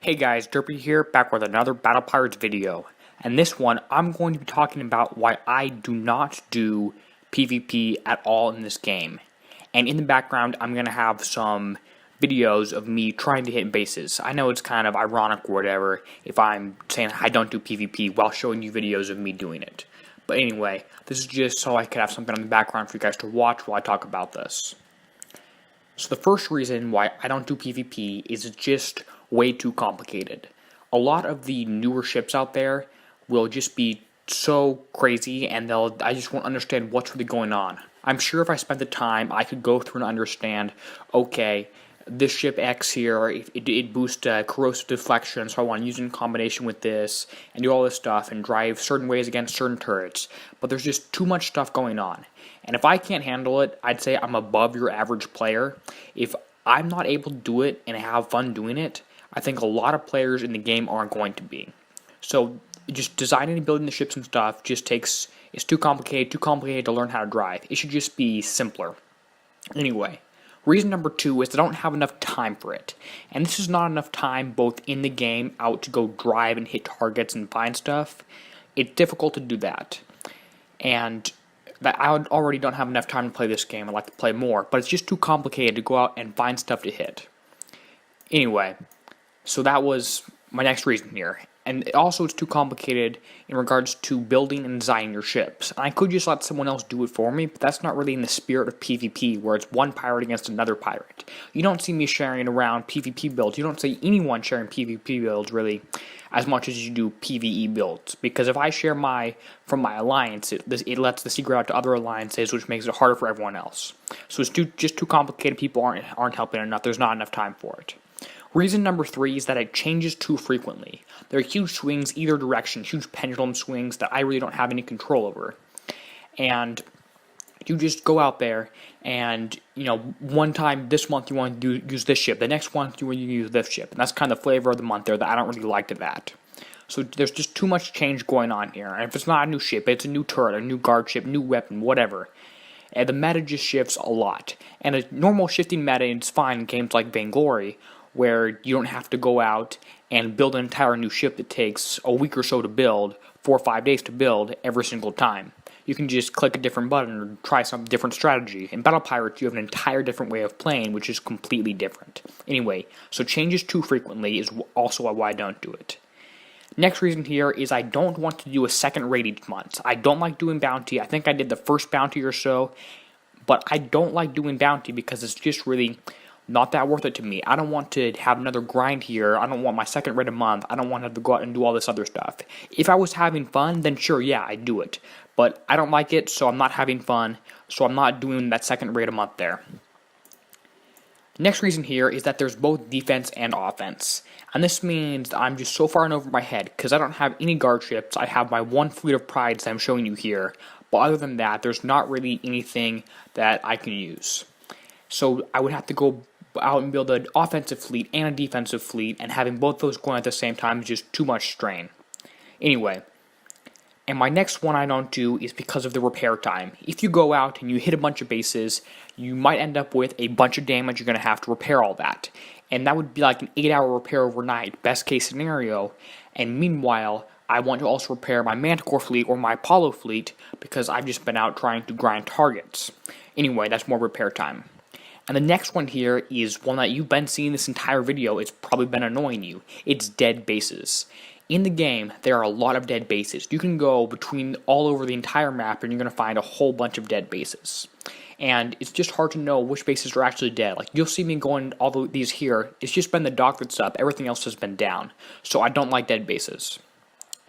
Hey guys, Derpy here, back with another Battle Pirates video. And this one, I'm going to be talking about why I do not do PvP at all in this game. And in the background, I'm going to have some videos of me trying to hit bases. I know it's kind of ironic or whatever if I'm saying I don't do PvP while showing you videos of me doing it. But anyway, this is just so I could have something in the background for you guys to watch while I talk about this. So the first reason why I don't do PvP is it's just way too complicated. A lot of the newer ships out there will just be so crazy and I just won't understand what's really going on. I'm sure if I spent the time, I could go through and understand, okay, this ship X here, it boosts corrosive deflection, so I want to use it in combination with this, and do all this stuff, and drive certain ways against certain turrets. But there's just too much stuff going on. And if I can't handle it, I'd say I'm above your average player. If I'm not able to do it and have fun doing it, I think a lot of players in the game aren't going to be. So just designing and building the ships and stuff it's too complicated to learn how to drive. It should just be simpler. Anyway, reason number 2 is I don't have enough time for it. And this is not enough time both in the game, out to go drive and hit targets and find stuff. It's difficult to do that. And I already don't have enough time to play this game. I'd like to play more, but it's just too complicated to go out and find stuff to hit. Anyway, so that was my next reason here. And also it's too complicated in regards to building and designing your ships. And I could just let someone else do it for me, but that's not really in the spirit of PvP, where it's one pirate against another pirate. You don't see me sharing around PvP builds. You don't see anyone sharing PvP builds, really, as much as you do PvE builds. Because if I share from my alliance, it lets the secret out to other alliances, which makes it harder for everyone else. So it's just too complicated. People aren't helping enough. There's not enough time for it. Reason number 3 is that it changes too frequently. There are huge swings either direction, huge pendulum swings that I really don't have any control over. And you just go out there and, one time this month you want to use this ship, the next month you want to use this ship. And that's kind of the flavor of the month there that I don't really like to that. So there's just too much change going on here. And if it's not a new ship, it's a new turret, a new guard ship, new weapon, whatever. And the meta just shifts a lot. And a normal shifting meta is fine in games like Vainglory, where you don't have to go out and build an entire new ship that takes a week or so to build, 4 or 5 days to build every single time. You can just click a different button or try some different strategy. In Battle Pirates, you have an entire different way of playing, which is completely different. Anyway, so changes too frequently is also why I don't do it. Next reason here is I don't want to do a second raid each month. I don't like doing bounty. I think I did the first bounty or so, but I don't like doing bounty because it's just really not that worth it to me. I don't want to have another grind here. I don't want my second raid a month. I don't want to have to go out and do all this other stuff. If I was having fun, then sure, yeah, I'd do it. But I don't like it, so I'm not having fun, so I'm not doing that second raid a month there. Next reason here is that there's both defense and offense. And this means I'm just so far and over my head, because I don't have any guard ships. I have my one fleet of prides that I'm showing you here. But other than that, there's not really anything that I can use. So I would have to go out and build an offensive fleet and a defensive fleet, and having both those going at the same time is just too much strain. Anyway, and my next one I don't do is because of the repair time. If you go out and you hit a bunch of bases, you might end up with a bunch of damage. You're going to have to repair all that. And that would be like an 8-hour repair overnight, best case scenario. And meanwhile, I want to also repair my Manticore fleet or my Apollo fleet because I've just been out trying to grind targets. Anyway, that's more repair time. And the next one here is one that you've been seeing this entire video. It's probably been annoying you. It's dead bases. In the game, there are a lot of dead bases. You can go between all over the entire map and you're going to find a whole bunch of dead bases. And it's just hard to know which bases are actually dead. Like, you'll see me going all these here. It's just been the dock that's up. Everything else has been down. So I don't like dead bases.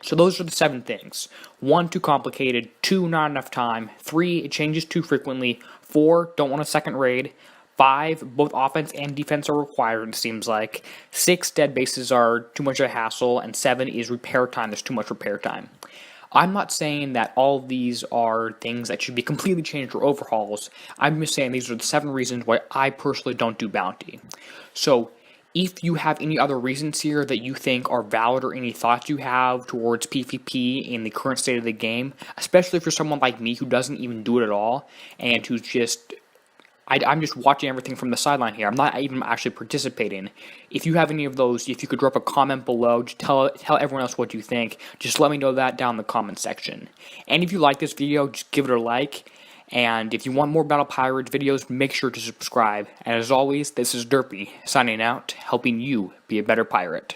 So those are the 7 things. 1, too complicated. 2, not enough time. 3, it changes too frequently. 4, don't want a second raid. 5, both offense and defense are required, it seems like. 6, dead bases are too much of a hassle. And 7 is repair time. There's too much repair time. I'm not saying that all of these are things that should be completely changed or overhauls. I'm just saying these are the 7 reasons why I personally don't do bounty. So if you have any other reasons here that you think are valid or any thoughts you have towards PvP in the current state of the game, especially for someone like me who doesn't even do it at all and who's just I'm just watching everything from the sideline here. I'm not even actually participating. If you have any of those, if you could drop a comment below, just tell everyone else what you think. Just let me know that down in the comment section. And if you like this video, just give it a like. And if you want more Battle Pirates videos, make sure to subscribe. And as always, this is Derpy, signing out, helping you be a better pirate.